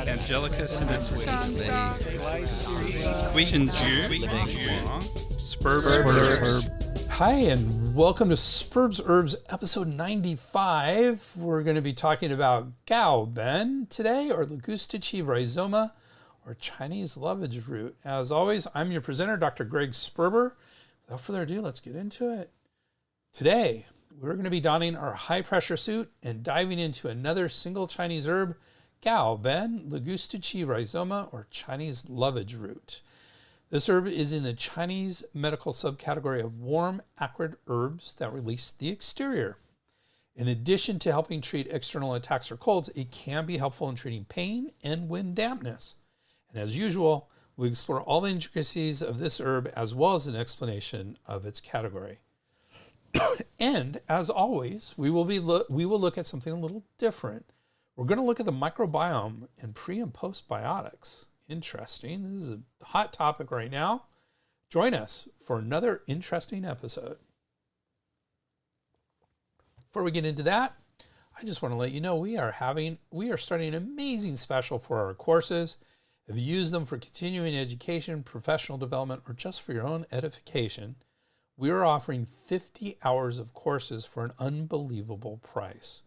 Angelica Spurb. Hi, and welcome to Spurbs Herbs episode 95. We're going to be talking about Gao Ben today, or Ligustici Rhizoma, or Chinese lovage root. As always, I'm your presenter, Dr. Greg Sperber. Without further ado, let's get into it. Today, we're going to be donning our high-pressure suit and diving into another single Chinese herb, Gao Ben, Ligustici Rhizoma, or Chinese lovage root. This herb is in the Chinese medical subcategory of warm, acrid herbs that release the exterior. In addition to helping treat external attacks or colds, it can be helpful in treating pain and wind dampness. And as usual, we explore all the intricacies of this herb as well as an explanation of its category. And as always, we will look at something a little different. We're going to look at the microbiome and pre and post biotics. Interesting. This is a hot topic right now. Join us for another interesting episode. Before we get into that, I just want to let you know we are starting an amazing special for our courses. If you use them for continuing education, professional development, or just for your own edification, we are offering 50 hours of courses for an unbelievable price.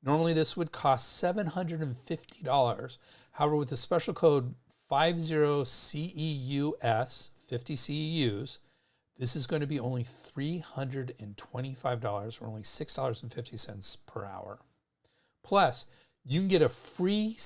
Normally this would cost $750. However, with the special code 50CEUS, 50 CEUs, this is going to be only $325, or only $6.50 per hour. Plus, you can get a free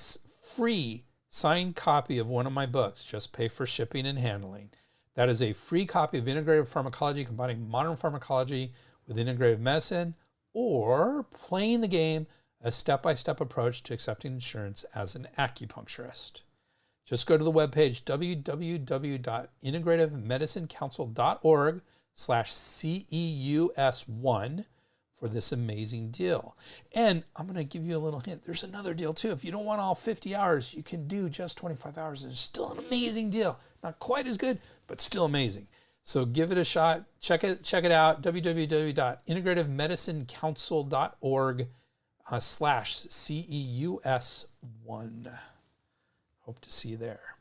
signed copy of one of my books. Just pay for shipping and handling. That is a free copy of Integrative Pharmacology, combining modern pharmacology with integrative medicine, or playing the game, a step-by-step approach to accepting insurance as an acupuncturist. Just go to the webpage www.integrativemedicinecouncil.org/CEUS1 for this amazing deal. And I'm going to give you a little hint. There's another deal too. If you don't want all 50 hours, you can do just 25 hours. It's still an amazing deal. Not quite as good, but still amazing. So give it a shot. Check it out. www.integrativemedicinecouncil.org/CEUS1. Hope to see you there.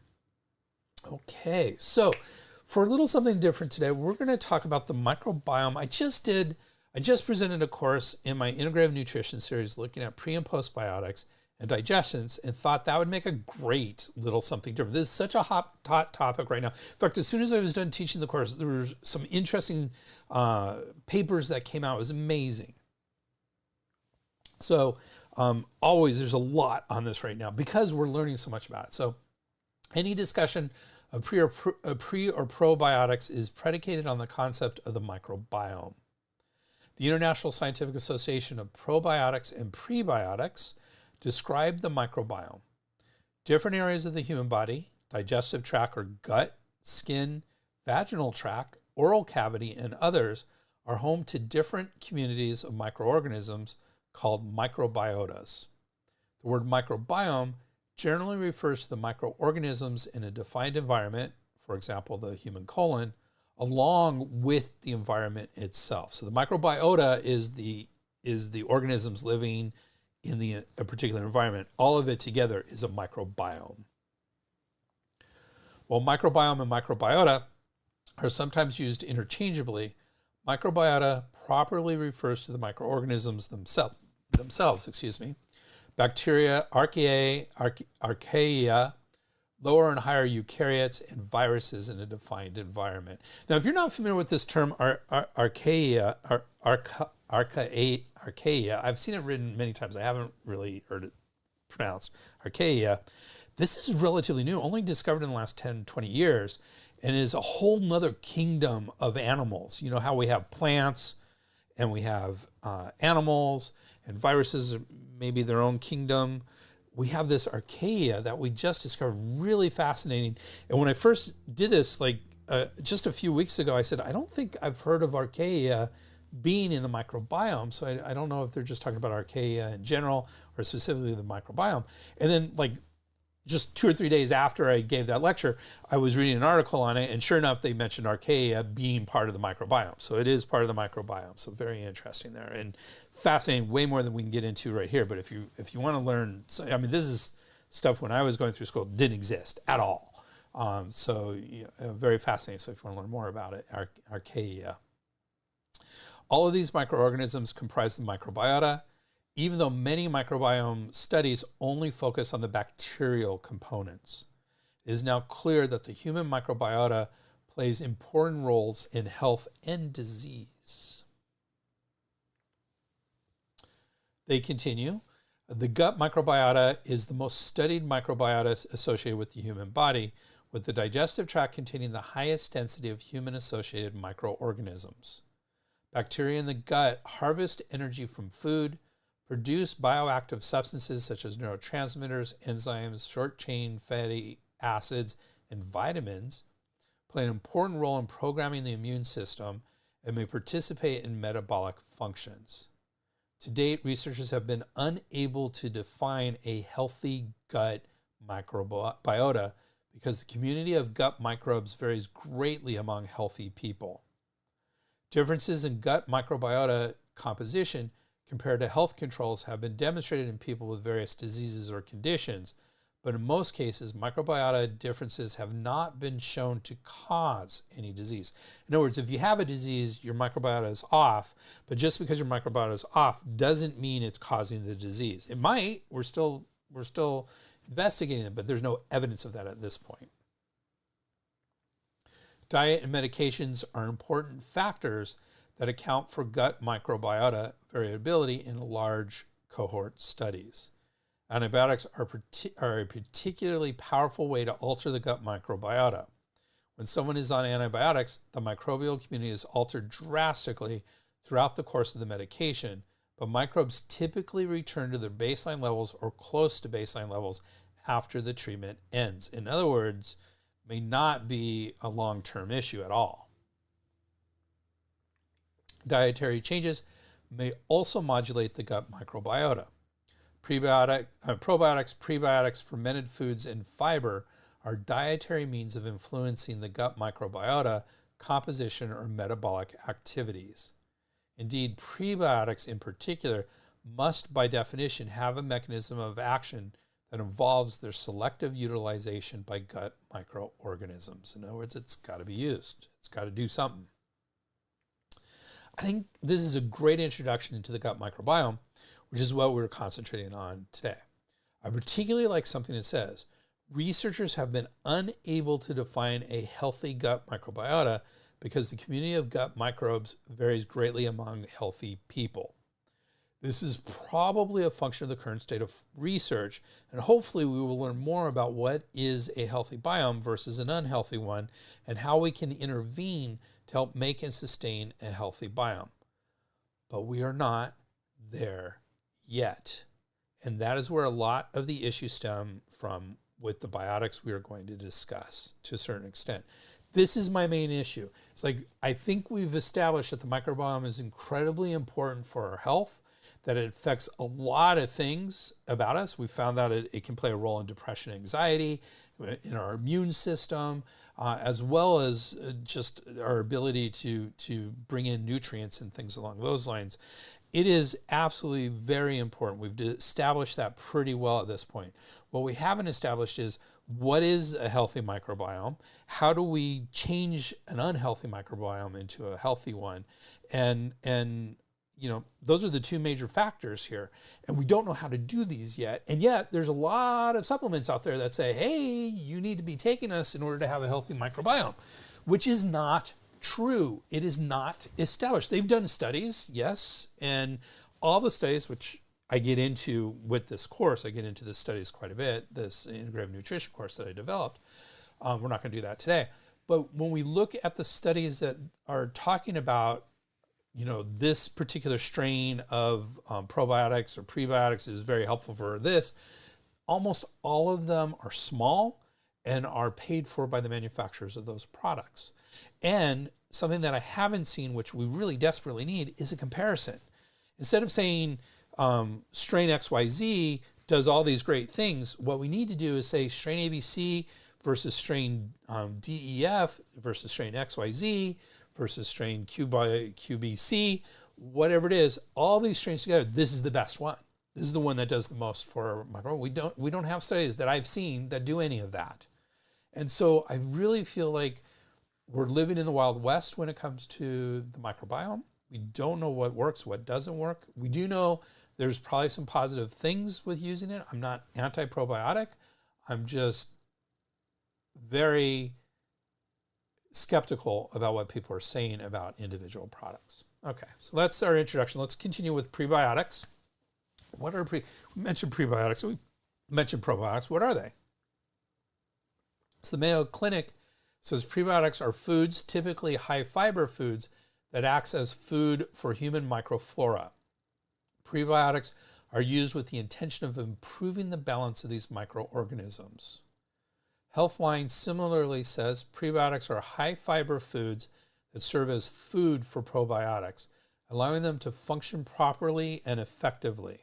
Okay, so for a little something different today, we're going to talk about the microbiome. I just presented a course in my integrative nutrition series looking at pre and postbiotics and digestions, and thought that would make a great little something different. This is such a hot topic right now. In fact, as soon as I was done teaching the course, there were some interesting papers that came out. It was amazing. So always there's a lot on this right now because we're learning so much about it. So any discussion of pre or probiotics is predicated on the concept of the microbiome. The International Scientific Association of Probiotics and Prebiotics describe the microbiome. Different areas of the human body, digestive tract or gut, skin, vaginal tract, oral cavity, and others are home to different communities of microorganisms called microbiotas. The word microbiome generally refers to the microorganisms in a defined environment, for example, the human colon, along with the environment itself. So the microbiota is the organisms living in a particular environment. All of it together is a microbiome. While microbiome and microbiota are sometimes used interchangeably, microbiota properly refers to the microorganisms themselves. Bacteria, archaea, lower and higher eukaryotes, and viruses in a defined environment. Now, if you're not familiar with this term, archaea, I've seen it written many times. I haven't really heard it pronounced. Archaea. This is relatively new, only discovered in the last 10, 20 years, and is a whole nother kingdom of animals. You know how we have plants and we have animals, and viruses are maybe their own kingdom. We have this archaea that we just discovered, really fascinating. And when I first did this, just a few weeks ago, I said, I don't think I've heard of archaea being in the microbiome. So I don't know if they're just talking about archaea in general or specifically the microbiome. And then just 2 or 3 days after I gave that lecture, I was reading an article on it, and sure enough, they mentioned archaea being part of the microbiome. So it is part of the microbiome. So very interesting there, and fascinating, way more than we can get into right here. But if you want to learn, I mean, this is stuff when I was going through school didn't exist at all. So very fascinating. So if you want to learn more about it, archaea. All of these microorganisms comprise the microbiota, even though many microbiome studies only focus on the bacterial components. It is now clear that the human microbiota plays important roles in health and disease. They continue. The gut microbiota is the most studied microbiota associated with the human body, with the digestive tract containing the highest density of human-associated microorganisms. Bacteria in the gut harvest energy from food, produce bioactive substances such as neurotransmitters, enzymes, short-chain fatty acids, and vitamins, play an important role in programming the immune system, and may participate in metabolic functions. To date, researchers have been unable to define a healthy gut microbiota because the community of gut microbes varies greatly among healthy people. Differences in gut microbiota composition compared to health controls have been demonstrated in people with various diseases or conditions, but in most cases, microbiota differences have not been shown to cause any disease. In other words, if you have a disease, your microbiota is off, but just because your microbiota is off doesn't mean it's causing the disease. It might. We're still investigating it, but there's no evidence of that at this point. Diet and medications are important factors that account for gut microbiota variability in large cohort studies. Antibiotics are a particularly powerful way to alter the gut microbiota. When someone is on antibiotics, the microbial community is altered drastically throughout the course of the medication, but microbes typically return to their baseline levels or close to baseline levels after the treatment ends. In other words, may not be a long-term issue at all. Dietary changes may also modulate the gut microbiota. Probiotics, prebiotics, fermented foods, and fiber are dietary means of influencing the gut microbiota composition or metabolic activities. Indeed, prebiotics in particular must, by definition, have a mechanism of action that involves their selective utilization by gut microorganisms. In other words, it's got to be used. It's got to do something. I think this is a great introduction into the gut microbiome, which is what we're concentrating on today. I particularly like something that says, researchers have been unable to define a healthy gut microbiota because the community of gut microbes varies greatly among healthy people. This is probably a function of the current state of research, and hopefully we will learn more about what is a healthy biome versus an unhealthy one, and how we can intervene to help make and sustain a healthy biome. But we are not there yet. And that is where a lot of the issues stem from with the biotics we are going to discuss to a certain extent. This is my main issue. It's like, I think we've established that the microbiome is incredibly important for our health, that it affects a lot of things about us. We found out it can play a role in depression, anxiety, in our immune system, as well as just our ability to bring in nutrients and things along those lines. It is absolutely very important. We've established that pretty well at this point. What we haven't established is, what is a healthy microbiome? How do we change an unhealthy microbiome into a healthy one? And you know, those are the two major factors here. And we don't know how to do these yet. And yet there's a lot of supplements out there that say, hey, you need to be taking us in order to have a healthy microbiome, which is not true. It is not established. They've done studies, yes, and all the studies, which I get into with this course, I get into the studies quite a bit, this integrative nutrition course that I developed. We're not going to do that today. But when we look at the studies that are talking about, you know, this particular strain of probiotics or prebiotics is very helpful for this, almost all of them are small and are paid for by the manufacturers of those products. And something that I haven't seen, which we really desperately need, is a comparison. Instead of saying strain XYZ does all these great things. What we need to do is say strain ABC versus strain DEF versus strain XYZ versus strain QBC, whatever it is, all these strains together, this is the best one. This is the one that does the most for microbiome. We don't have studies that I've seen that do any of that. And so I really feel like we're living in the Wild West when it comes to the microbiome. We don't know what works, what doesn't work. We do know there's probably some positive things with using it. I'm not anti-probiotic. I'm just very skeptical about what people are saying about individual products. Okay, so that's our introduction. Let's continue with prebiotics. What are we mentioned prebiotics, we mentioned probiotics. What are they? So the Mayo Clinic says prebiotics are foods, typically high fiber foods, that acts as food for human microflora. Prebiotics are used with the intention of improving the balance of these microorganisms. Healthline similarly says prebiotics are high fiber foods that serve as food for probiotics, allowing them to function properly and effectively.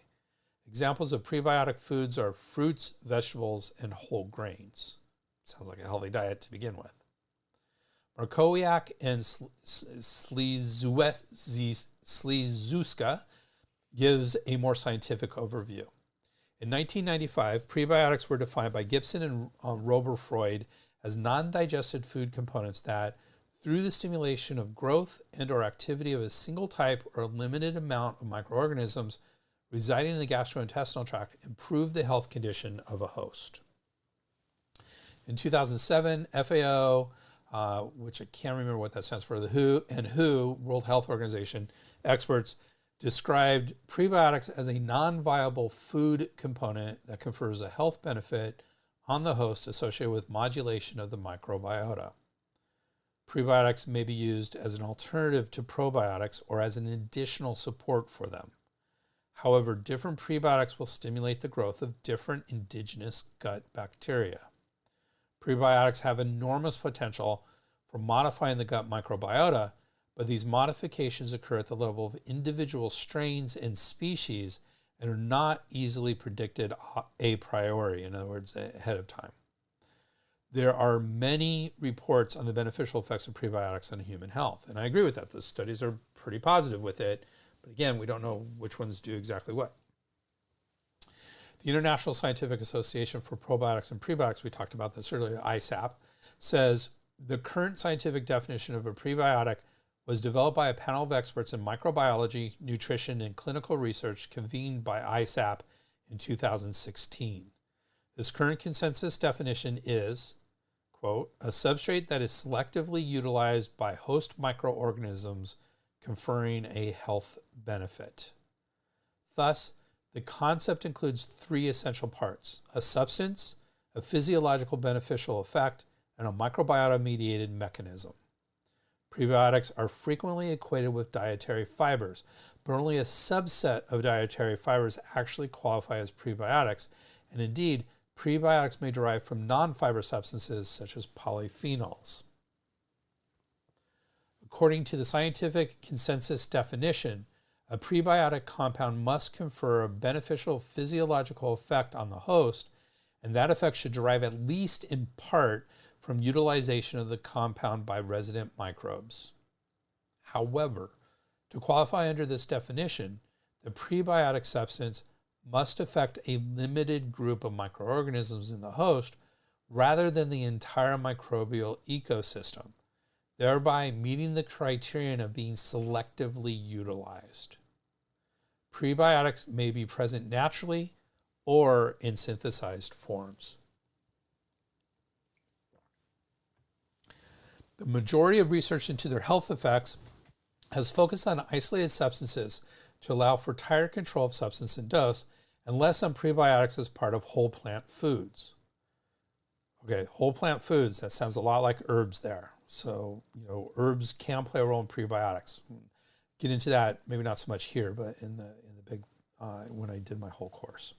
Examples of prebiotic foods are fruits, vegetables, and whole grains. Sounds like a healthy diet to begin with. Markowiak and Slizuska gives a more scientific overview. In 1995, prebiotics were defined by Gibson and Roberfreud as non-digested food components that, through the stimulation of growth and or activity of a single type or a limited amount of microorganisms residing in the gastrointestinal tract, improve the health condition of a host. In 2007, FAO, which I can't remember what that stands for, the WHO, World Health Organization, experts described prebiotics as a non-viable food component that confers a health benefit on the host associated with modulation of the microbiota. Prebiotics may be used as an alternative to probiotics or as an additional support for them. However, different prebiotics will stimulate the growth of different indigenous gut bacteria. Prebiotics have enormous potential for modifying the gut microbiota, but these modifications occur at the level of individual strains and species and are not easily predicted a priori, in other words, ahead of time. There are many reports on the beneficial effects of prebiotics on human health, and I agree with that. The studies are pretty positive with it, but again, we don't know which ones do exactly what. The International Scientific Association for Probiotics and Prebiotics, we talked about this earlier, ISAP, says the current scientific definition of a prebiotic was developed by a panel of experts in microbiology, nutrition, and clinical research convened by ISAP in 2016. This current consensus definition is, quote, a substrate that is selectively utilized by host microorganisms conferring a health benefit. Thus, the concept includes three essential parts: a substance, a physiological beneficial effect, and a microbiota-mediated mechanism. Prebiotics are frequently equated with dietary fibers, but only a subset of dietary fibers actually qualify as prebiotics, and indeed, prebiotics may derive from non-fiber substances such as polyphenols. According to the scientific consensus definition, a prebiotic compound must confer a beneficial physiological effect on the host, and that effect should derive at least in part from utilization of the compound by resident microbes. However, to qualify under this definition, the prebiotic substance must affect a limited group of microorganisms in the host rather than the entire microbial ecosystem, thereby meeting the criterion of being selectively utilized. Prebiotics may be present naturally or in synthesized forms. The majority of research into their health effects has focused on isolated substances to allow for tighter control of substance and dose, and less on prebiotics as part of whole plant foods. Okay, whole plant foods, that sounds a lot like herbs there. So, herbs can play a role in prebiotics. Get into that, maybe not so much here, but in the big, when I did my whole course.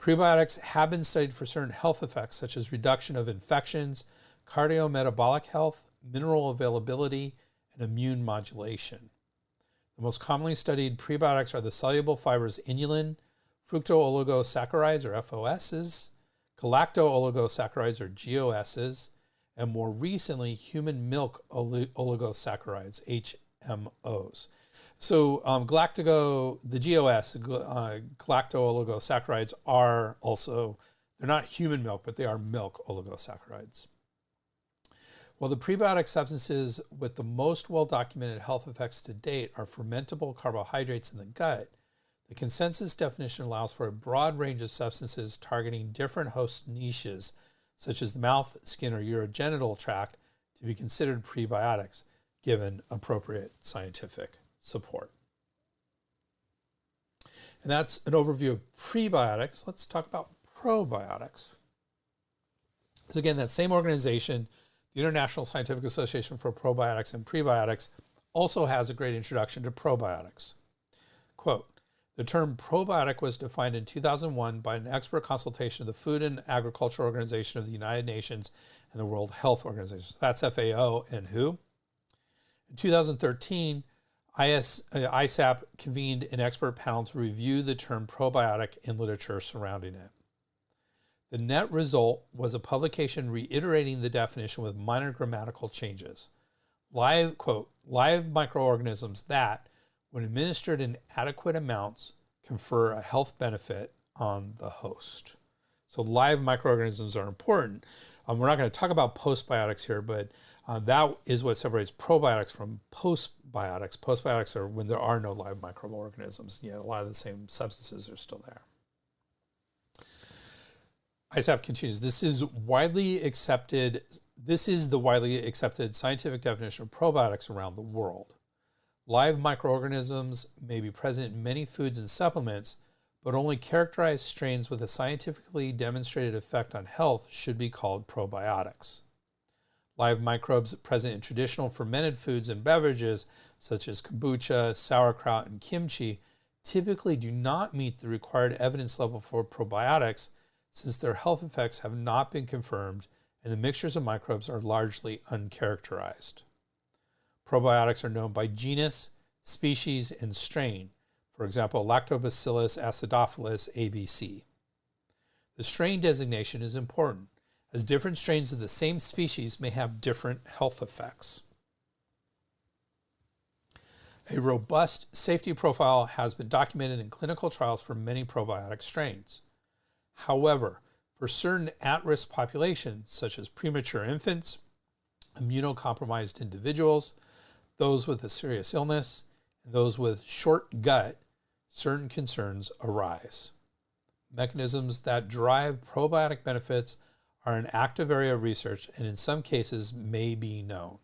Prebiotics have been studied for certain health effects, such as reduction of infections, cardiometabolic health, mineral availability, and immune modulation. The most commonly studied prebiotics are the soluble fibers inulin, fructooligosaccharides, or FOSs, galacto-oligosaccharides, or GOSs, and more recently, human milk oligosaccharides, HMOs. So the GOS, galacto-oligosaccharides, are also, they're not human milk, but they are milk oligosaccharides. While the prebiotic substances with the most well-documented health effects to date are fermentable carbohydrates in the gut, the consensus definition allows for a broad range of substances targeting different host niches, such as the mouth, skin, or urogenital tract, to be considered prebiotics, given appropriate scientific support. And that's an overview of prebiotics. Let's talk about probiotics. So again, that same organization, the International Scientific Association for Probiotics and Prebiotics, also has a great introduction to probiotics. Quote, "The term probiotic was defined in 2001 by an expert consultation of the Food and Agriculture Organization of the United Nations and the World Health Organization." So that's FAO and WHO. In 2013, ISAP convened an expert panel to review the term probiotic and literature surrounding it. The net result was a publication reiterating the definition with minor grammatical changes. Quote, live microorganisms that, when administered in adequate amounts, confer a health benefit on the host. So live microorganisms are important. We're not going to talk about postbiotics here, but that is what separates probiotics from postbiotics. Postbiotics are when there are no live microorganisms, yet a lot of the same substances are still there. ISAP continues, this is the widely accepted scientific definition of probiotics around the world. Live microorganisms may be present in many foods and supplements, but only characterized strains with a scientifically demonstrated effect on health should be called probiotics. Live microbes present in traditional fermented foods and beverages, such as kombucha, sauerkraut, and kimchi, typically do not meet the required evidence level for probiotics, since their health effects have not been confirmed and the mixtures of microbes are largely uncharacterized. Probiotics are known by genus, species, and strain. For example, Lactobacillus acidophilus ABC. The strain designation is important, as different strains of the same species may have different health effects. A robust safety profile has been documented in clinical trials for many probiotic strains. However, for certain at-risk populations, such as premature infants, immunocompromised individuals, those with a serious illness, and those with short gut, certain concerns arise. Mechanisms that drive probiotic benefits are an active area of research and in some cases may be known.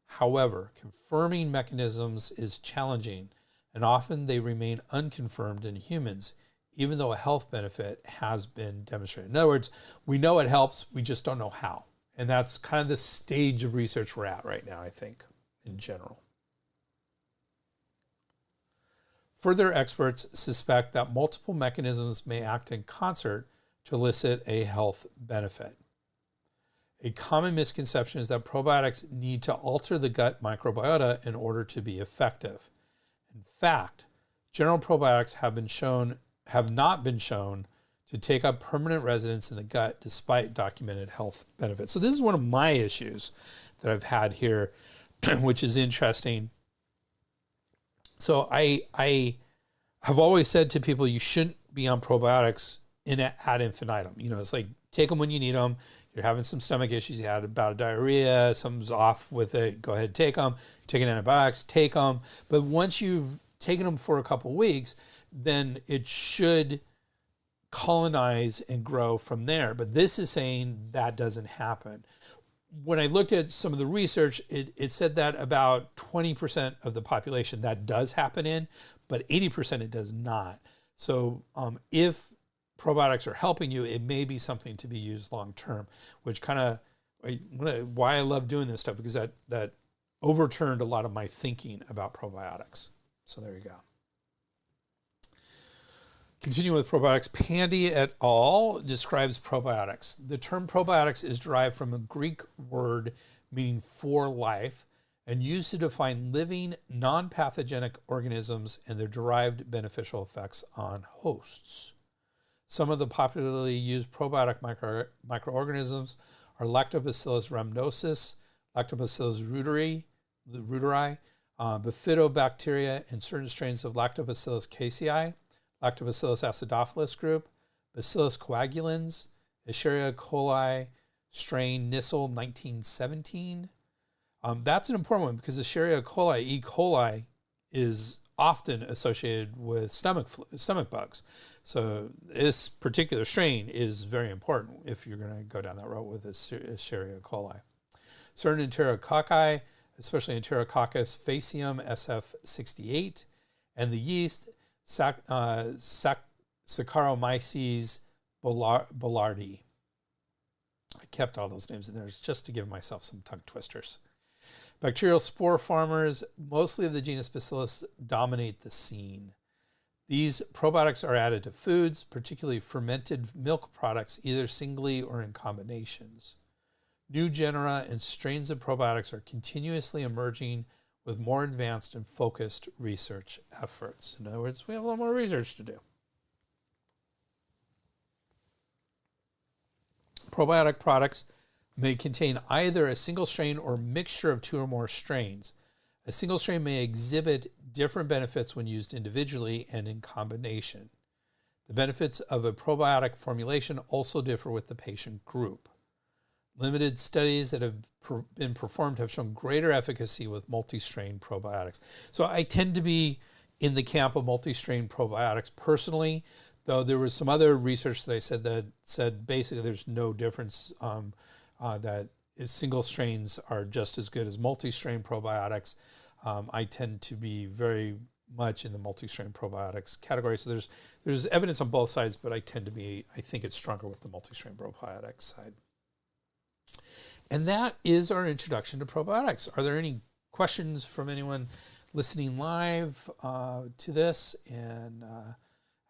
However, confirming mechanisms is challenging, and often they remain unconfirmed in humans, even though a health benefit has been demonstrated. In other words, we know it helps, we just don't know how. And that's kind of the stage of research we're at right now, I think, in general. Further experts suspect that multiple mechanisms may act in concert to elicit a health benefit. A common misconception is that probiotics need to alter the gut microbiota in order to be effective. In fact, general probiotics have not been shown to take up permanent residence in the gut despite documented health benefits. So this is one of my issues that I've had here, which is interesting. So I have always said to people, you shouldn't be on probiotics ad infinitum. You know, it's like, take them when you need them. You're having some stomach issues, you had a bout of diarrhea, something's off with it, go ahead, take them. You're taking antibiotics, take them. But once you've taken them for a couple of weeks, then it should colonize and grow from there. But this is saying that doesn't happen. When I looked at some of the research, it said that about 20% of the population that does happen in, but 80% it does not. So if probiotics are helping you, it may be something to be used long term, which kind of why I love doing this stuff, because that overturned a lot of my thinking about probiotics. So there you go. Continuing with probiotics, Pandy et al. Describes probiotics. The term probiotics is derived from a Greek word meaning for life and used to define living non-pathogenic organisms and their derived beneficial effects on hosts. Some of the popularly used probiotic microorganisms are Lactobacillus rhamnosus, Lactobacillus reuteri, bifidobacteria, and certain strains of Lactobacillus casei, Lactobacillus acidophilus group, Bacillus coagulans, Escherichia coli strain Nissel 1917. That's an important one because Escherichia coli, E. coli, is often associated with stomach bugs. So this particular strain is very important if you're going to go down that road with Escherichia coli. Certain enterococci, especially Enterococcus faecium SF68, and the yeast Saccharomyces boulardii. I kept all those names in there just to give myself some tongue twisters. Bacterial spore farmers, mostly of the genus Bacillus, dominate the scene. These probiotics are added to foods, particularly fermented milk products, either singly or in combinations. New genera and strains of probiotics are continuously emerging with more advanced and focused research efforts. In other words, we have a lot more research to do. Probiotic products may contain either a single strain or mixture of two or more strains. A single strain may exhibit different benefits when used individually and in combination. The benefits of a probiotic formulation also differ with the patient group. Limited studies that have been performed have shown greater efficacy with multi-strain probiotics. So I tend to be in the camp of multi-strain probiotics personally, though there was some other research that I said basically there's no difference, that single strains are just as good as multi-strain probiotics. I tend to be very much in the multi-strain probiotics category. So there's evidence on both sides, but I think it's stronger with the multi-strain probiotics side. And that is our introduction to probiotics. Are there any questions from anyone listening live to this? And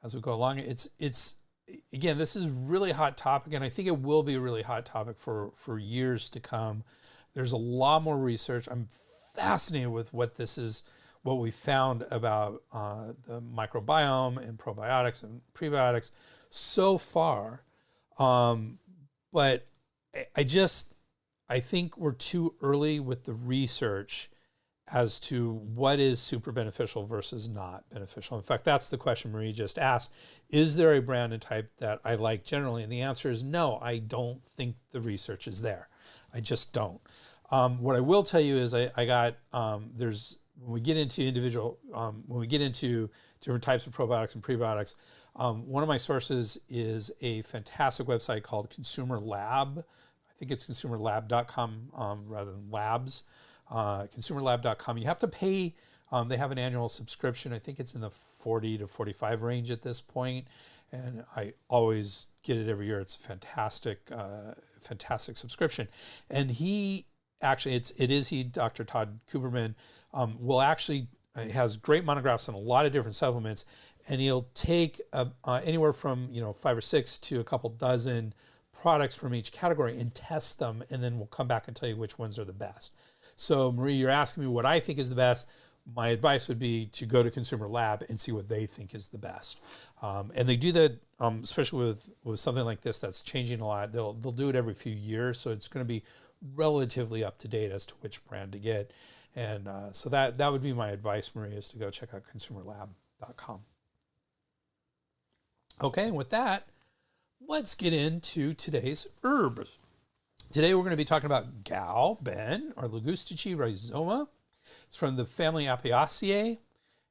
as we go along, it's again, this is a really hot topic, and I think it will be a really hot topic for years to come. There's a lot more research. I'm fascinated with what we found about the microbiome and probiotics and prebiotics so far. But I think we're too early with the research as to what is super beneficial versus not beneficial. In fact, that's the question Marie just asked. Is there a brand and type that I like generally? And the answer is no, I don't think the research is there. I just don't. What I will tell you is when we get into different types of probiotics and prebiotics, one of my sources is a fantastic website called Consumer Lab. I think it's consumerlab.com rather than labs. Consumerlab.com. You have to pay. They have an annual subscription. I think it's in the 40 to 45 range at this point, and I always get it every year. It's a fantastic subscription. And he actually, Dr. Todd Kuberman, has great monographs on a lot of different supplements, and he'll take anywhere from 5 or 6 to a couple dozen products from each category and test them, and then we'll come back and tell you which ones are the best. So Marie, you're asking me what I think is the best. My advice would be to go to Consumer Lab and see what they think is the best. And they do that, especially with something like this that's changing a lot. They'll do it every few years, so it's going to be relatively up to date as to which brand to get. And so that would be my advice, Marie, is to go check out consumerlab.com. Okay, and with that, let's get into today's herbs. Today we're going to be talking about Gao-Ben, or Ligustici Rhizoma. It's from the family Apiaceae.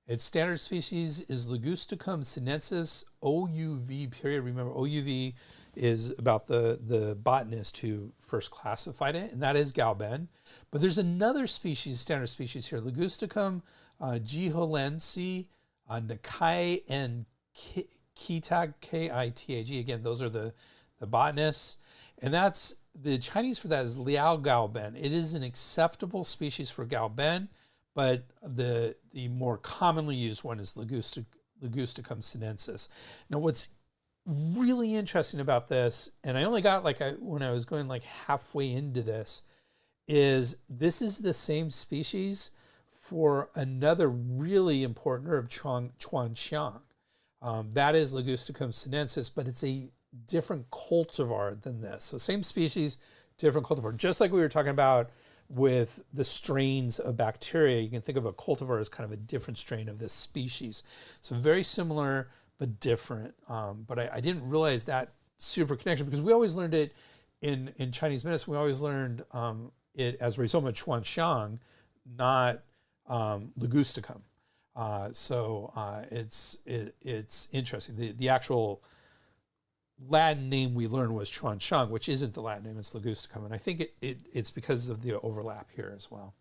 Its standard species is Ligusticum sinensis OUV period. Remember, OUV is about the botanist who first classified it, and that is Gao-Ben. But there's another species, standard species here, Ligusticum giholensi, Nikai and Kitag, Kitag. Again, those are the botanists. And that's, the Chinese for that is Liao Gao-Ben. It is an acceptable species for Gao-Ben, but the more commonly used one is Ligusticum sinensis. Now, what's really interesting about this, and I only got when I was going halfway into this, is this is the same species for another really important herb, chuanxiang. That is Ligusticum sinensis, but it's a different cultivar than this. So same species, different cultivar. Just like we were talking about with the strains of bacteria, you can think of a cultivar as kind of a different strain of this species. So very similar, but different. But I didn't realize that super connection, because we always learned it in Chinese medicine. We always learned it as Rhizoma chuanxiang, not Ligusticum. It's interesting. The actual Latin name we learned was chuanxiang, which isn't the Latin name, it's Ligusticum. And I think it's because of the overlap here as well.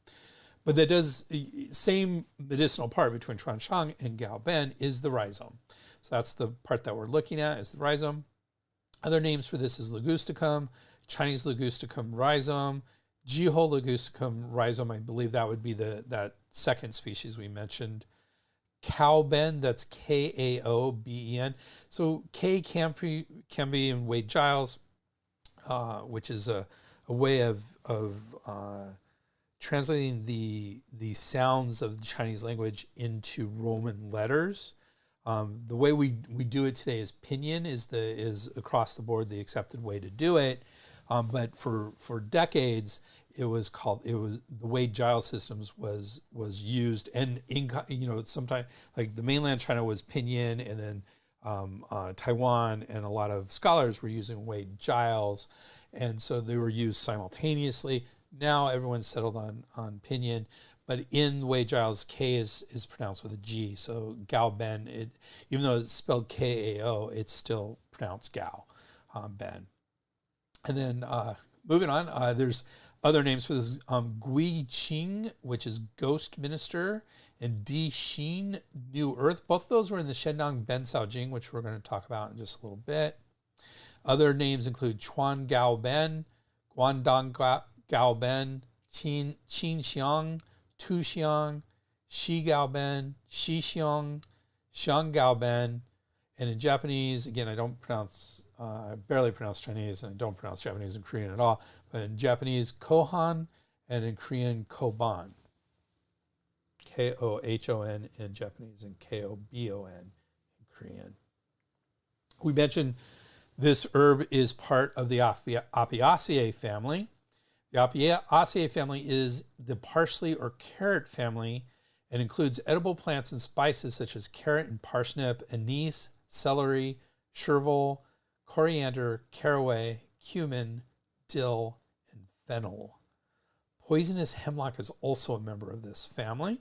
But that does, same medicinal part between chuanxiang and gaoben is the rhizome. So that's the part that we're looking at, is the rhizome. Other names for this is Ligusticum, Chinese Ligusticum rhizome, Jiho Ligusticum rhizome. I believe that would be that second species we mentioned. Kaoben, that's Kaoben. So K can be in Wade Giles, which is a way of translating the sounds of the Chinese language into Roman letters. The way we do it today is pinyin is across the board the accepted way to do it. But for decades, it was the Wade Giles systems was used, and sometimes like the mainland China was pinyin, and then Taiwan and a lot of scholars were using Wade Giles, and so they were used simultaneously. Now everyone's settled on pinyin, but in Wade Giles, K is pronounced with a G. So Gaoben, even though it's spelled Kao, it's still pronounced Gao Ben. And then moving on, there's other names for this. Gui Qing, which is Ghost Minister, and Di Xin, New Earth. Both of those were in the Shendong Ben Sao Jing, which we're going to talk about in just a little bit. Other names include Chuan Gao Ben, Guandong Gao Ben, Qin Xiang, Tu Xiang, Shi Gao Ben, Shi Xiang, Xiang Gao Ben. And in Japanese, again, I barely pronounce Chinese, and I don't pronounce Japanese and Korean at all. But in Japanese, Kohan, and in Korean, Koban. Kohon in Japanese, and Kobon in Korean. We mentioned this herb is part of the Apiaceae family. The Apiaceae family is the parsley or carrot family, and includes edible plants and spices such as carrot and parsnip, anise, celery, chervil, coriander, caraway, cumin, dill, and fennel. Poisonous hemlock is also a member of this family.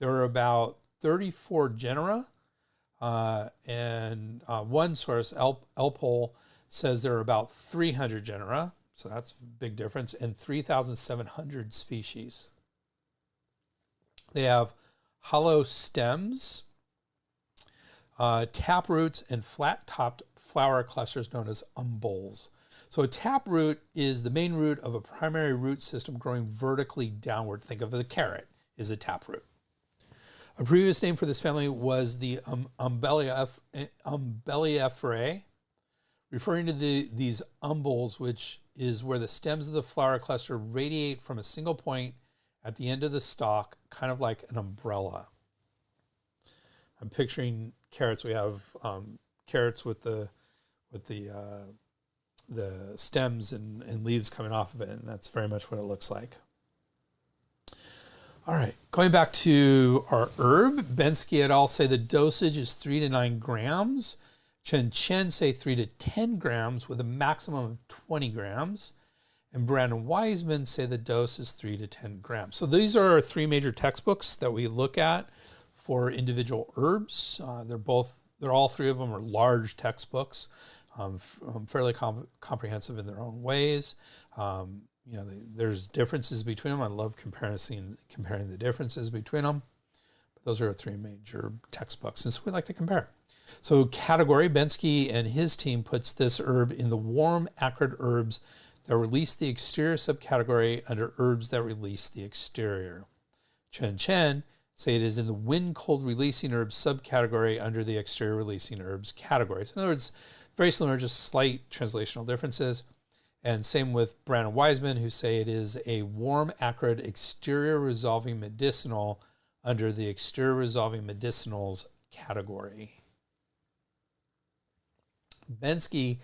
There are about 34 genera, and one source, Elpol, says there are about 300 genera, so that's a big difference, and 3,700 species. They have hollow stems, tap roots, and flat-topped flower clusters known as umbels. So a taproot is the main root of a primary root system growing vertically downward. Think of the carrot is a taproot. A previous name for this family was the Umbelliferae, referring to these umbels, which is where the stems of the flower cluster radiate from a single point at the end of the stalk, kind of like an umbrella. I'm picturing carrots. We have carrots with the stems and leaves coming off of it, and that's very much what it looks like. All right, going back to our herb, Bensky et al. Say the dosage is 3 to 9 grams. Chen say 3 to 10 grams with a maximum of 20 grams. And Brandon Wiseman say the dose is 3 to 10 grams. So these are our 3 major textbooks that we look at for individual herbs. They're all 3 of them are large textbooks, fairly comprehensive in their own ways. There's differences between them. I love comparing the differences between them. But those are our 3 major textbooks, and so we like to compare. So category, Bensky and his team puts this herb in the warm acrid herbs that release the exterior subcategory under herbs that release the exterior. Chen say it is in the wind cold releasing herbs subcategory under the exterior releasing herbs category. So in other words, very similar, just slight translational differences. And same with Brown and Wiseman, who say it is a warm, acrid, exterior resolving medicinal under the exterior resolving medicinals category. Bensky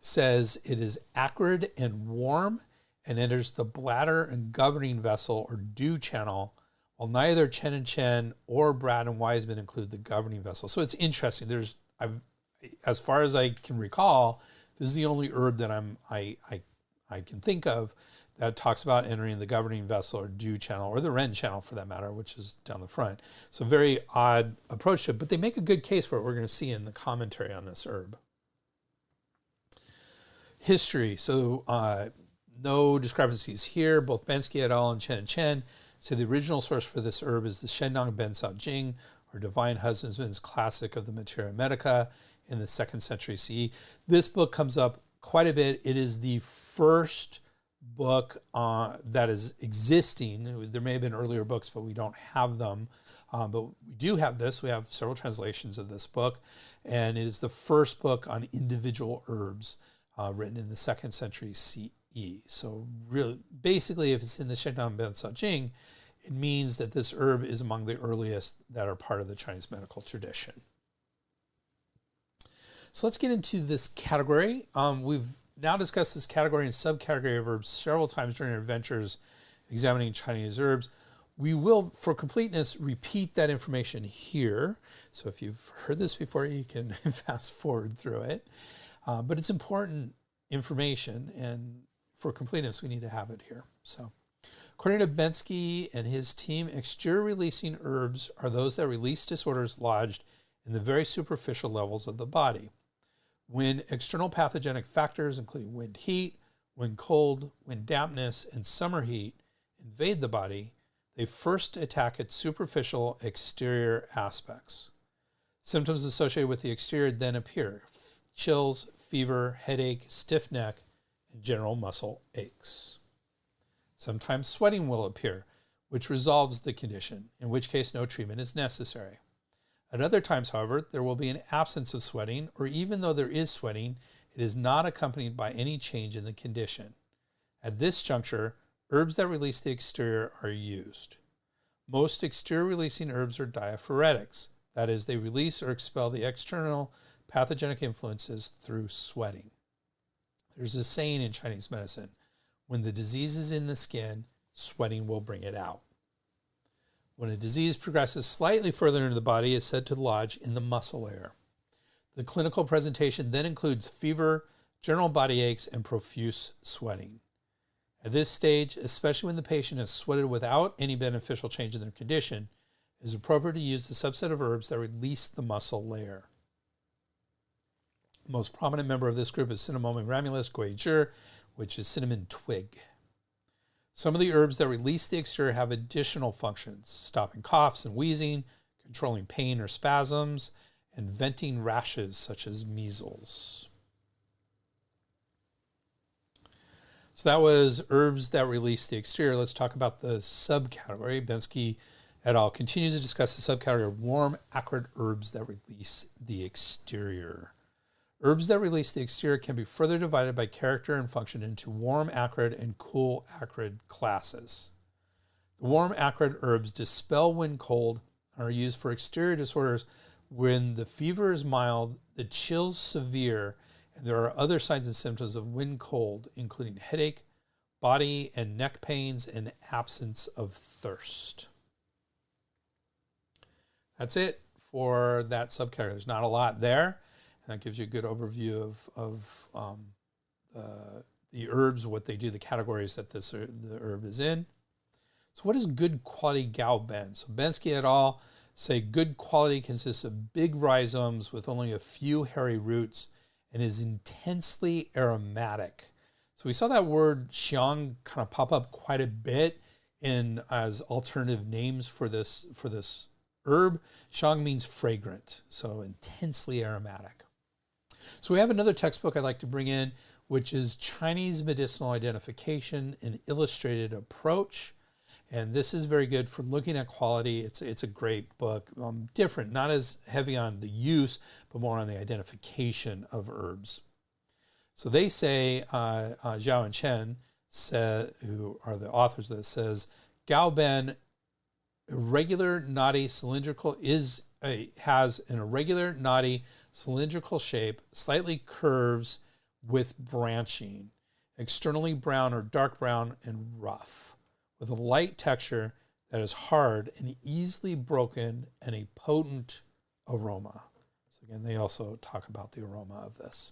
says it is acrid and warm and enters the bladder and governing vessel or dew channel, while neither Chen and Chen or Brad and Wiseman include the governing vessel. So it's interesting. As far as I can recall, this is the only herb that I can think of that talks about entering the governing vessel or dew channel, or the Ren channel for that matter, which is down the front. So very odd approach to it, but they make a good case for it. We're going to see in the commentary on this herb. History. So no discrepancies here. Both Bensky et al. And Chen say the original source for this herb is the Shendong Ben Sao Jing, or Divine Husbandman's Classic of the Materia Medica in the 2nd century CE. This book comes up quite a bit. It is the first book that is existing. There may have been earlier books, but we don't have them. But we do have this. We have several translations of this book, and it is the first book on individual herbs written in the 2nd century CE. So really, basically, if it's in the Shendong Ben Sao Jing, it means that this herb is among the earliest that are part of the Chinese medical tradition. So let's get into this category. We've now discussed this category and subcategory of herbs several times during our adventures examining Chinese herbs. We will, for completeness, repeat that information here. So if you've heard this before, you can fast forward through it. But it's important information, and for completeness, we need to have it here. So according to Bensky and his team, exterior-releasing herbs are those that release disorders lodged in the very superficial levels of the body. When external pathogenic factors, including wind heat, wind cold, wind dampness, and summer heat, invade the body, they first attack its superficial exterior aspects. Symptoms associated with the exterior then appear: chills, fever, headache, stiff neck, and general muscle aches. Sometimes sweating will appear, which resolves the condition, in which case no treatment is necessary. At other times, however, there will be an absence of sweating, or even though there is sweating, it is not accompanied by any change in the condition. At this juncture, herbs that release the exterior are used. Most exterior-releasing herbs are diaphoretics, that is, they release or expel the external pathogenic influences through sweating. There's a saying in Chinese medicine: when the disease is in the skin, sweating will bring it out. When a disease progresses slightly further into the body, it is said to lodge in the muscle layer. The clinical presentation then includes fever, general body aches, and profuse sweating. At this stage, especially when the patient has sweated without any beneficial change in their condition, it is appropriate to use the subset of herbs that release the muscle layer. The most prominent member of this group is Cinnamomum ramulus guizhi, which is cinnamon twig. Some of the herbs that release the exterior have additional functions: stopping coughs and wheezing, controlling pain or spasms, and venting rashes such as measles. So that was herbs that release the exterior. Let's talk about the subcategory. Bensky et al. Continues to discuss the subcategory of warm, acrid herbs that release the exterior. Herbs that release the exterior can be further divided by character and function into warm acrid and cool acrid classes. The warm acrid herbs dispel wind cold and are used for exterior disorders when the fever is mild, the chills severe, and there are other signs and symptoms of wind cold, including headache, body and neck pains, and absence of thirst. That's it for that subcategory. There's not a lot there. And that gives you a good overview of the herbs, what they do, the categories that the herb is in. So what is good quality Gao Ben? So Bensky et al. Say good quality consists of big rhizomes with only a few hairy roots and is intensely aromatic. So we saw that word xiang kind of pop up quite a bit as alternative names for this herb. Xiang means fragrant, so intensely aromatic. So we have another textbook I'd like to bring in, which is Chinese Medicinal Identification, an Illustrated Approach. And this is very good for looking at quality. It's a great book, different, not as heavy on the use, but more on the identification of herbs. So they say, Zhao and Chen, who are the authors of this, says Gaoben irregular knotty cylindrical has an irregular knotty cylindrical shape, slightly curves with branching, externally brown or dark brown and rough, with a light texture that is hard and easily broken and a potent aroma. So again, they also talk about the aroma of this.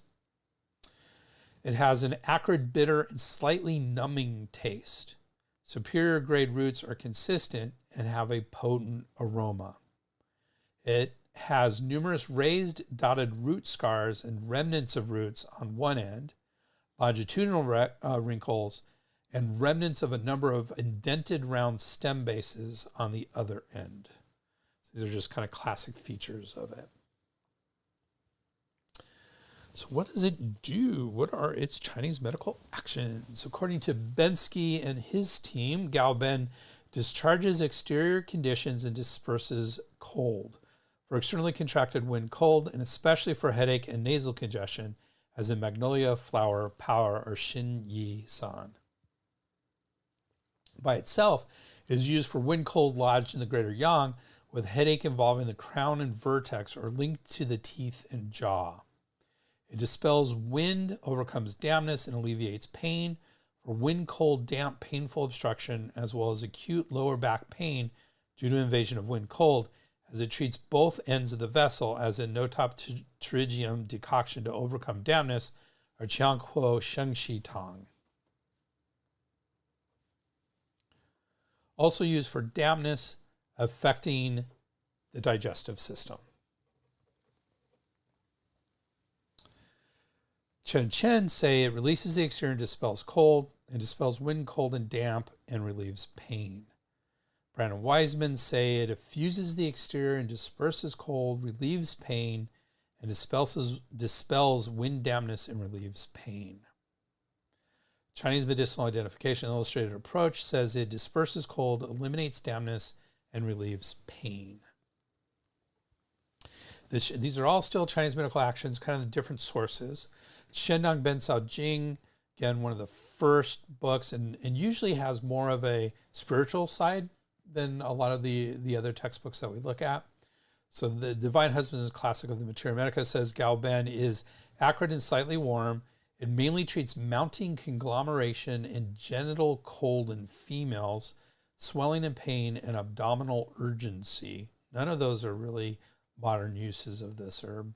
It has an acrid, bitter, and slightly numbing taste. Superior grade roots are consistent and have a potent aroma. It has numerous raised, dotted root scars and remnants of roots on one end, longitudinal wrinkles, and remnants of a number of indented round stem bases on the other end. So these are just kind of classic features of it. So what does it do? What are its Chinese medical actions? According to Bensky and his team, Gaoben discharges exterior conditions and disperses cold. For externally contracted wind cold, and especially for headache and nasal congestion, as in magnolia flower power or Xin Yi San. By itself, it is used for wind cold lodged in the greater yang, with headache involving the crown and vertex or linked to the teeth and jaw. It dispels wind, overcomes dampness, and alleviates pain for wind, cold, damp, painful obstruction, as well as acute lower back pain due to invasion of wind cold, as it treats both ends of the vessel, as in no-top pterygium decoction to overcome dampness, or Qianghuo Shengxi Tang. Also used for dampness affecting the digestive system. Chen say it releases the exterior and dispels cold, and dispels wind, cold, and damp, and relieves pain. Brandon Wiseman say it effuses the exterior and disperses cold, relieves pain, and dispels wind dampness and relieves pain. Chinese Medicinal Identification Illustrated Approach says it disperses cold, eliminates dampness, and relieves pain. These are all still Chinese medical actions, kind of the different sources. Shendong Ben Cao Jing, again, one of the first books, and usually has more of a spiritual side than a lot of the other textbooks that we look at. So the Divine Husband's Classic of the Materia Medica says Gaoben is acrid and slightly warm. It mainly treats mounting conglomeration and genital cold in females, swelling and pain, and abdominal urgency. None of those are really modern uses of this herb.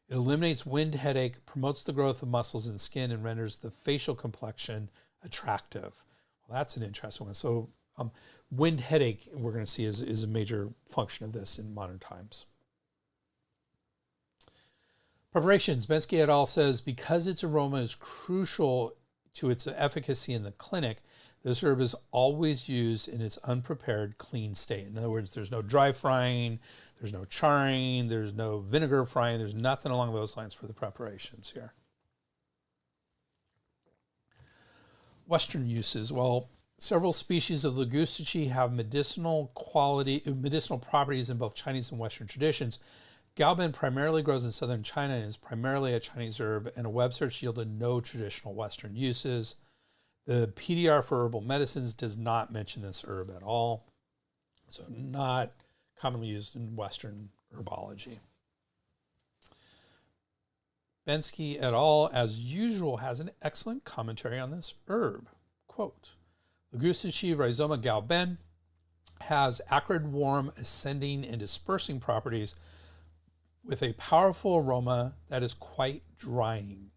It eliminates wind, headache, promotes the growth of muscles and skin, and renders the facial complexion attractive. Well, that's an interesting one. So wind, headache, we're going to see is a major function of this in modern times. Preparations. Bensky et al. Says because its aroma is crucial to its efficacy in the clinic, this herb is always used in its unprepared, clean state. In other words, there's no dry frying, there's no charring, there's no vinegar frying, there's nothing along those lines for the preparations here. Western uses. Well, several species of Ligustici have medicinal properties in both Chinese and Western traditions. Gaoben primarily grows in southern China and is primarily a Chinese herb, and a web search yielded no traditional Western uses. The PDR for herbal medicines does not mention this herb at all, so not commonly used in Western herbology. Bensky et al., as usual, has an excellent commentary on this herb. Quote, Ligustici Rhizoma Gaoben has acrid, warm, ascending, and dispersing properties with a powerful aroma that is quite drying.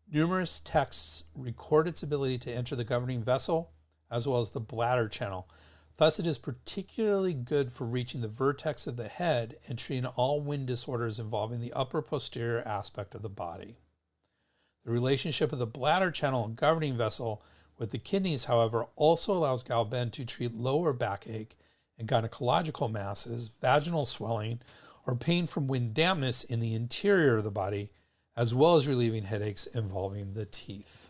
Numerous texts record its ability to enter the governing vessel as well as the bladder channel. Thus, it is particularly good for reaching the vertex of the head and treating all wind disorders involving the upper posterior aspect of the body. The relationship of the bladder channel and governing vessel with the kidneys, however, also allows Gaoben to treat lower backache and gynecological masses, vaginal swelling, or pain from wind dampness in the interior of the body, as well as relieving headaches involving the teeth.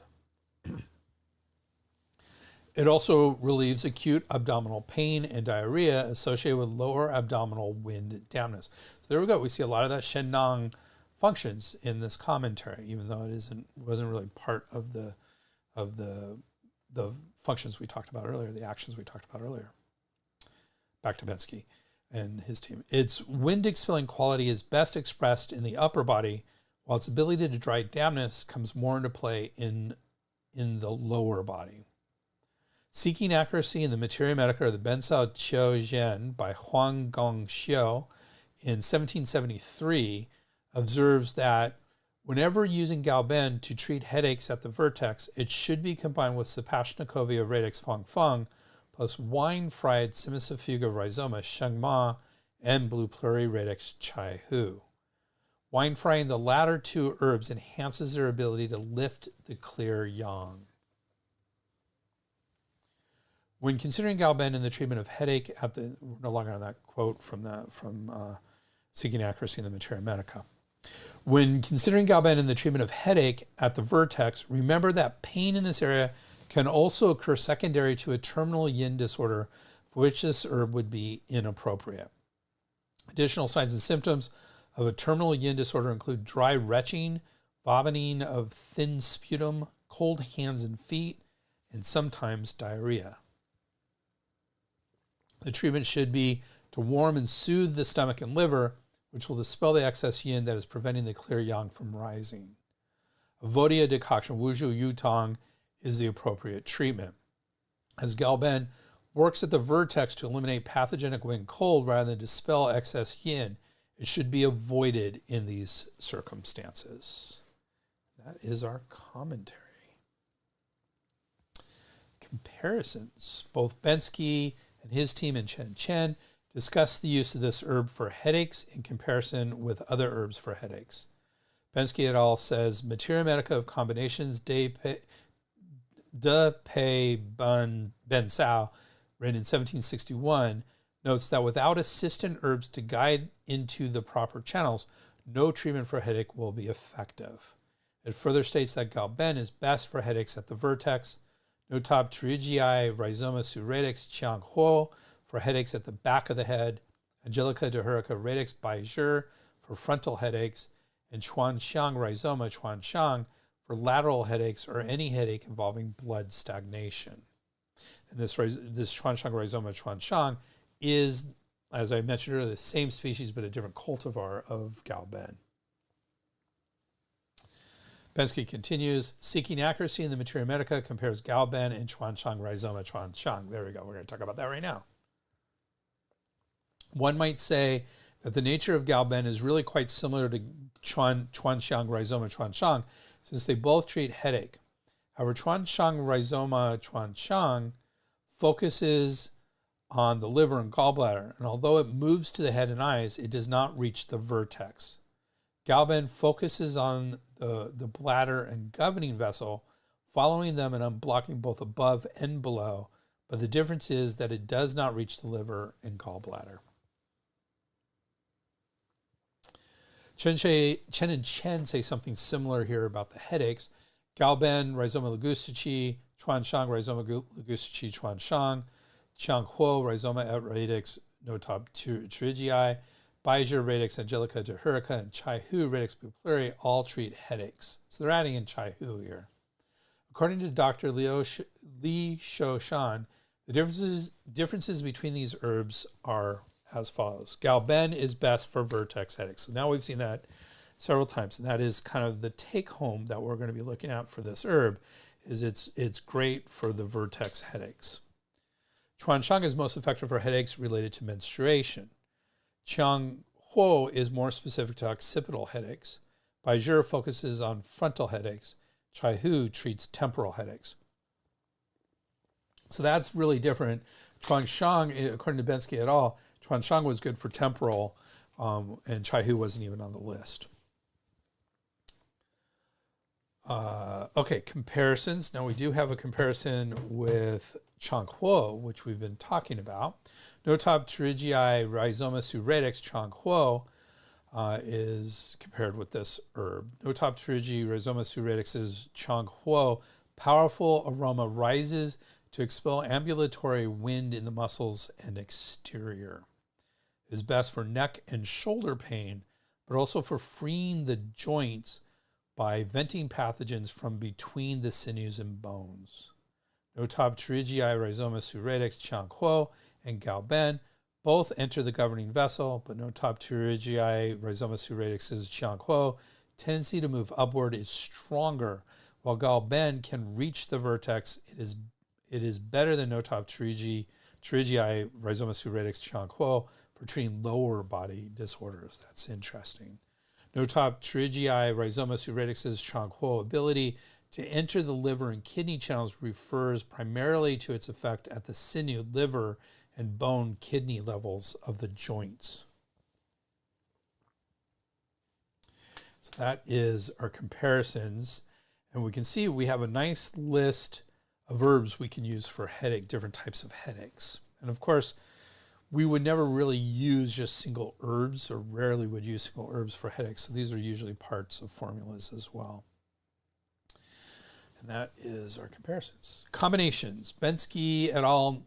It also relieves acute abdominal pain and diarrhea associated with lower abdominal wind dampness. So there we go. We see a lot of that Shendong functions in this commentary, even though it wasn't really part of the functions we talked about earlier, the actions we talked about earlier. Back to Bensky and his team. Its wind expelling quality is best expressed in the upper body, while its ability to dry dampness comes more into play in the lower body. Seeking accuracy in the Materia Medica of the Bensao Qiu Zhen by Huang Gongxiu in 1773 observes that whenever using Gaoben to treat headaches at the vertex, it should be combined with Sapashnikovia radix feng feng plus wine-fried Simicifuga rhizoma shengma and blue pleury radix chai hu. Wine frying the latter two herbs enhances their ability to lift the clear yang. When considering Gaoben in the treatment of headache we're no longer on that quote from Seeking Accuracy in the Materia Medica. When considering Gaoben in the treatment of headache at the vertex, remember that pain in this area can also occur secondary to a terminal yin disorder for which this herb would be inappropriate. Additional signs and symptoms of a terminal yin disorder include dry retching, vomiting of thin sputum, cold hands and feet, and sometimes diarrhea. The treatment should be to warm and soothe the stomach and liver, which will dispel the excess yin that is preventing the clear yang from rising. A Vodia decoction, Wuzhu Yutong, is the appropriate treatment. As Gaoben works at the vertex to eliminate pathogenic wind cold rather than dispel excess yin, it should be avoided in these circumstances. That is our commentary. Comparisons. Both Bensky and his team and Chen discuss the use of this herb for headaches in comparison with other herbs for headaches. Bensky et al. Says, Materia Medica of Combinations de Pei Bensao, written in 1761, notes that without assistant herbs to guide into the proper channels, no treatment for headache will be effective. It further states that Gaoben is best for headaches at the vertex, Notop Pterygiae Rhizoma Suradix Chiang Huo for headaches at the back of the head, Angelica dehurica radix Baizhir for frontal headaches, and Chuanxiang Rhizoma Chuanxiang for lateral headaches or any headache involving blood stagnation. And this Chuanxiang Rhizoma Chuanxiang is, as I mentioned earlier, the same species but a different cultivar of Gaoben. Bensky continues, Seeking Accuracy in the Materia Medica compares Gaoben and Chuanxiang Rhizoma Chuanxiang. There we go. We're going to talk about that right now. One might say that the nature of Gaoben is really quite similar to Chuanxiang Rhizoma Chuanxiang, since they both treat headache. However, Chuanxiang Rhizoma Chuanxiang focuses on the liver and gallbladder, and although it moves to the head and eyes, it does not reach the vertex. Gaoben focuses on the bladder and governing vessel, following them and unblocking both above and below, but the difference is that it does not reach the liver and gallbladder. Chen and Chen say something similar here about the headaches. Gaoben, Rhizoma Ligustici, Chuanxiang, Rhizoma Ligustici, Chuanxiang, Chiang Huo, Rhizoma et radix, Notop Pterygiae, Baizhir radix, Angelica dehurica, and Chai hu radix bupluri all treat headaches. So they're adding in Chai hu here. According to Dr. Li Shoshan, the differences between these herbs are as follows. Gaoben is best for vertex headaches. So now we've seen that several times, and that is kind of the take home that we're going to be looking at for this herb, is it's great for the vertex headaches. Chuanxiang is most effective for headaches related to menstruation. Chiang Huo is more specific to occipital headaches. Baizhir focuses on frontal headaches. Chai hu treats temporal headaches. So that's really different. Chuanxiang, according to Bensky et al., Chuanxiang was good for temporal, and Chai hu wasn't even on the list. Okay, comparisons. Now we do have a comparison with Chiang Huo, which we've been talking about. Notop Pterygiae Rhizoma Suradix Chiang Huo is compared with this herb. Notop Pterygiae Rhizoma Suradix is Chiang Huo. Powerful aroma rises to expel ambulatory wind in the muscles and exterior. It is best for neck and shoulder pain, but also for freeing the joints by venting pathogens from between the sinews and bones. Notopterygii Rhizoma suredex Chiang-Kuo and Galben both enter the governing vessel, but Notopterygii Rhizoma suredex's Chiang-Kuo tendency to move upward is stronger, while Galben can reach the vertex. It is better than Notopterygii Rhizoma suredex Chiang-Kuo for treating lower body disorders. That's interesting. Notopterygii Rhizoma suredex's Chiang-Kuo ability to enter the liver and kidney channels refers primarily to its effect at the sinew, liver, and bone kidney levels of the joints. So that is our comparisons. And we can see we have a nice list of herbs we can use for headache, different types of headaches. And of course, we would never really use just single herbs, or rarely would use single herbs for headaches. So these are usually parts of formulas as well. And that is our comparisons. Combinations. Bensky et al.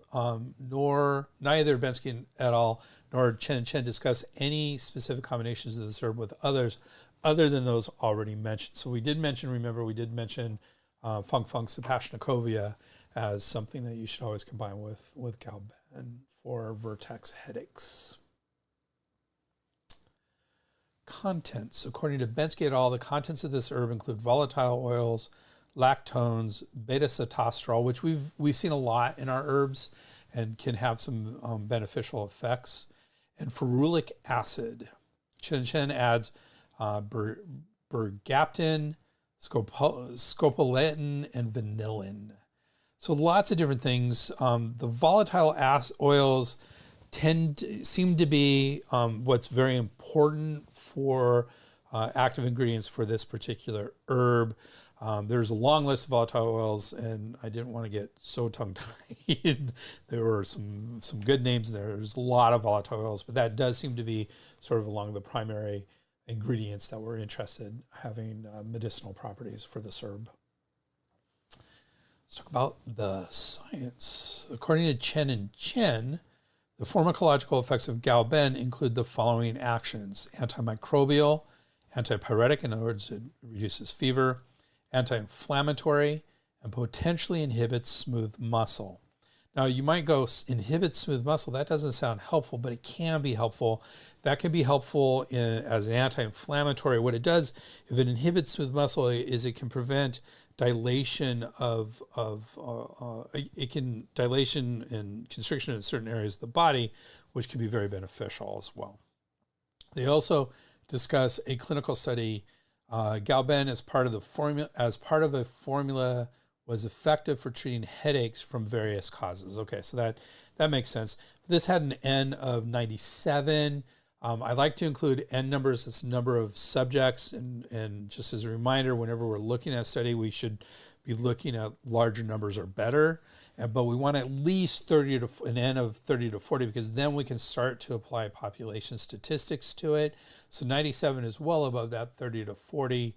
Neither Bensky et al. Nor Chen and Chen discuss any specific combinations of this herb with others other than those already mentioned. So we did mention, remember, we did mention Fung Fung Sapashnikovia as something that you should always combine with Galben for vertex headaches. Contents. According to Bensky et al., the contents of this herb include volatile oils, lactones, beta-sitosterol, which we've seen a lot in our herbs and can have some beneficial effects, and ferulic acid. Chen adds bergaptan, scopoletin, and vanillin. So lots of different things. The volatile oils seem to be what's very important for active ingredients for this particular herb. There's a long list of volatile oils, and I didn't want to get so tongue-tied. There were some good names in there. There's a lot of volatile oils, but that does seem to be sort of along the primary ingredients that we're interested in having medicinal properties for this herb. Let's talk about the science. According to Chen and Chen, the pharmacological effects of Galben include the following actions: antimicrobial, antipyretic, in other words, it reduces fever, anti-inflammatory, and potentially inhibits smooth muscle. Now, you might go, inhibit smooth muscle. That doesn't sound helpful, but it can be helpful. That can be helpful as an anti-inflammatory. What it does, if it inhibits smooth muscle, is it can prevent dilation dilation and constriction in certain areas of the body, which can be very beneficial as well. They also discuss a clinical study. Galben, as part of a formula, was effective for treating headaches from various causes. Okay, so that makes sense. This had an N of 97. I like to include N numbers. It's the number of subjects, and just as a reminder, whenever we're looking at a study, we should be looking at larger numbers or better. But we want at least an N of 30 to 40, because then we can start to apply population statistics to it. So 97 is well above that 30 to 40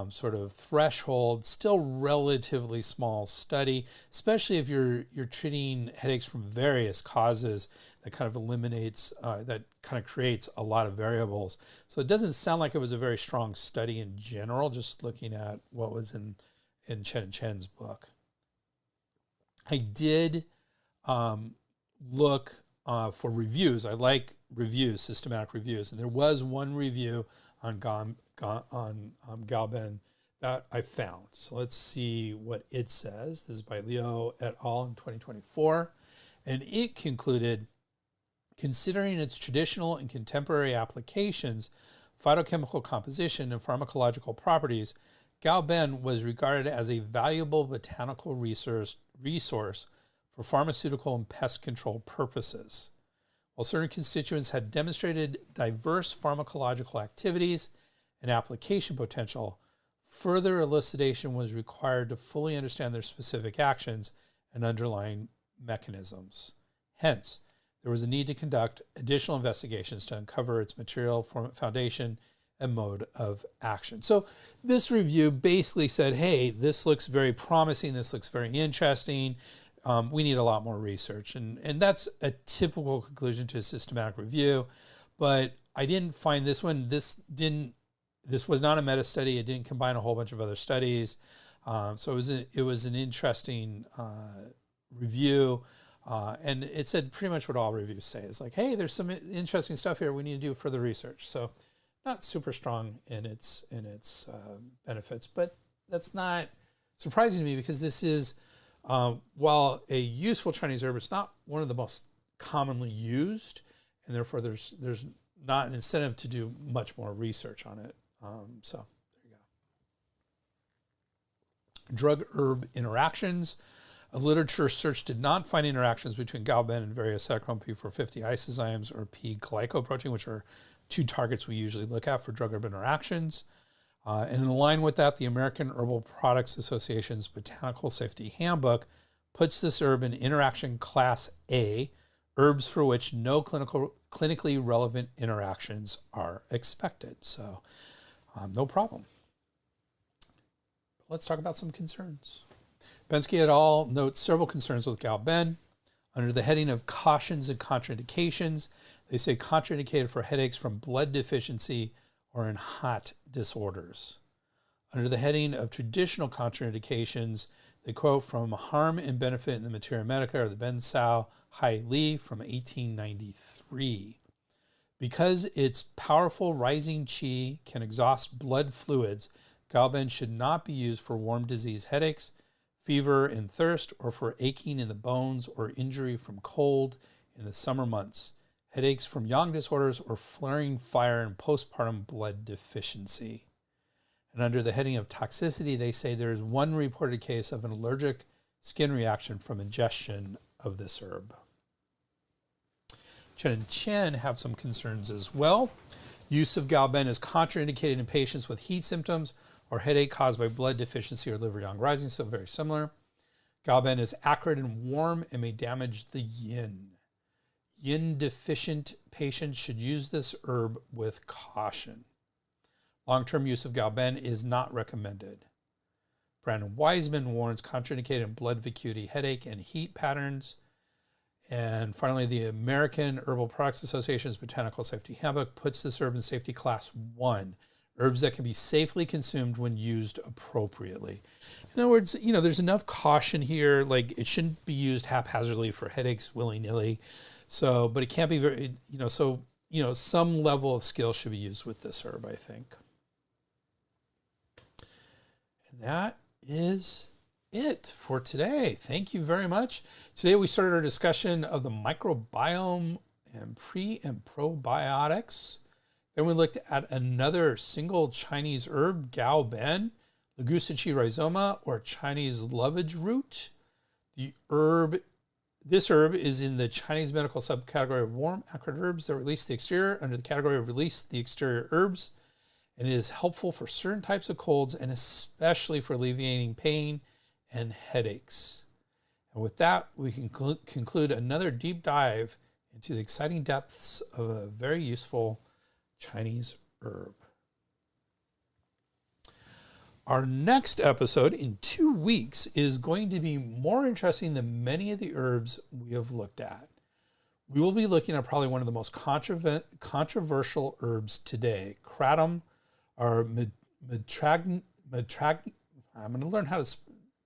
sort of threshold. Still relatively small study, especially if you're treating headaches from various causes. That kind of eliminates, that kind of creates a lot of variables. So it doesn't sound like it was a very strong study in general, just looking at what was in Chen and Chen's book. I did look for reviews. I like reviews, systematic reviews, and there was one review on Galben that I found. So let's see what it says. This is by Leo et al. In 2024, and it concluded, considering its traditional and contemporary applications, phytochemical composition, and pharmacological properties, Galben was regarded as a valuable botanical resource for pharmaceutical and pest control purposes. While certain constituents had demonstrated diverse pharmacological activities and application potential, further elucidation was required to fully understand their specific actions and underlying mechanisms. Hence, there was a need to conduct additional investigations to uncover its material foundation and mode of action. So this review basically said, hey, this looks very promising, this looks very interesting, we need a lot more research. And that's a typical conclusion to a systematic review, but I didn't find this one. This was not a meta study. It didn't combine a whole bunch of other studies. So it was an interesting review. And it said pretty much what all reviews say. It's like, hey, there's some interesting stuff here. We need to do further research. So not super strong in its benefits, but that's not surprising to me because this is, while a useful Chinese herb, it's not one of the most commonly used, and therefore there's not an incentive to do much more research on it. So there you go. Drug herb interactions. A literature search did not find interactions between galban and various cytochrome P450 isozymes or P-glycoprotein, which are two targets we usually look at for drug herb interactions. And in line with that, the American Herbal Products Association's Botanical Safety Handbook puts this herb in interaction class A, herbs for which no clinically relevant interactions are expected. So no problem. Let's talk about some concerns. Bensky et al. Notes several concerns with galban. Under the heading of cautions and contraindications, they say contraindicated for headaches from blood deficiency or in hot disorders. Under the heading of traditional contraindications, they quote from Harm and Benefit in the Materia Medica or the Ben Sao Hai Li from 1893. Because its powerful rising qi can exhaust blood fluids, galban should not be used for warm disease headaches, fever and thirst, or for aching in the bones or injury from cold in the summer months, headaches from yang disorders, or flaring fire and postpartum blood deficiency. And under the heading of toxicity, they say there is one reported case of an allergic skin reaction from ingestion of this herb. Chen and Chen have some concerns as well. Use of galban is contraindicated in patients with heat symptoms or headache caused by blood deficiency or liver yang rising, so very similar. Galban is acrid and warm and may damage the yin. Yin deficient patients should use this herb with caution. Long-term use of galban is not recommended. Brandon Wiseman warns contraindicated in blood vacuity, headache, and heat patterns. And finally, the American Herbal Products Association's Botanical Safety Handbook puts this herb in safety class 1. Herbs that can be safely consumed when used appropriately. In other words, there's enough caution here. Like, it shouldn't be used haphazardly for headaches willy-nilly. So, but it can't be very, some level of skill should be used with this herb, I think. And that is it for today. Thank you very much. Today we started our discussion of the microbiome and pre and probiotics. Then we looked at another single Chinese herb, galban, Ligustici Rhizoma, or Chinese lovage root. This herb is in the Chinese medical subcategory of warm acrid herbs that release the exterior under the category of release the exterior herbs. And it is helpful for certain types of colds and especially for alleviating pain and headaches. And with that, we can conclude another deep dive into the exciting depths of a very useful Chinese herb. Our next episode in 2 weeks is going to be more interesting than many of the herbs we have looked at. We will be looking at probably one of the most controversial herbs today, kratom, or I'm going to learn how to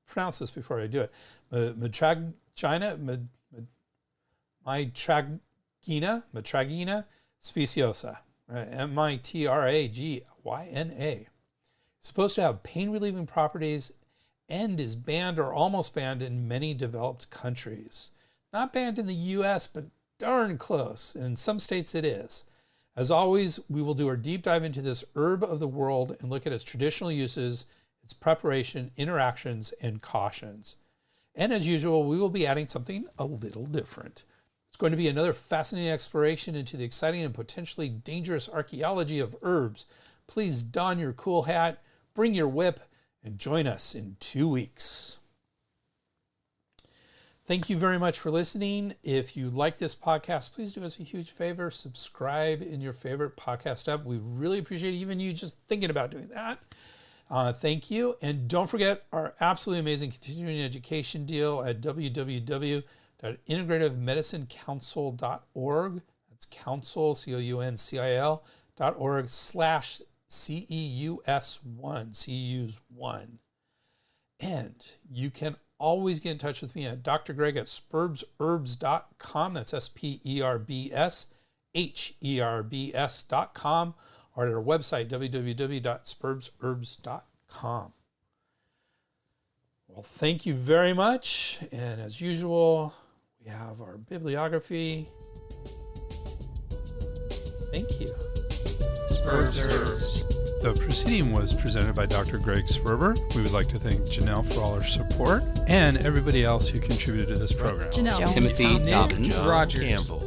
pronounce this before I do it. Mitragina speciosa. Mitragyna. Supposed to have pain-relieving properties and is banned or almost banned in many developed countries. Not banned in the US, but darn close. And in some states it is. As always, we will do our deep dive into this herb of the world and look at its traditional uses, its preparation, interactions, and cautions. And as usual, we will be adding something a little different. It's going to be another fascinating exploration into the exciting and potentially dangerous archaeology of herbs. Please don your cool hat, bring your whip, and join us in 2 weeks. Thank you very much for listening. If you like this podcast, please do us a huge favor. Subscribe in your favorite podcast app. We really appreciate even you just thinking about doing that. Thank you. And don't forget our absolutely amazing continuing education deal at www.integrativemedicinecouncil.org. It's council, council.org/CEUS1, CEUS1. And you can always get in touch with me at Dr. Greg at spurbsherbs.com. That's SPERBSHERBS.com, or at our website, www.spurbsherbs.com. Well, thank you very much. And as usual, we have our bibliography. Thank you. Spurbs Herbs. The proceeding was presented by Dr. Greg Sperber. We would like to thank Janelle for all her support and everybody else who contributed to this program. Janelle. Timothy Thompson. Dobbins. Rogers. Campbell.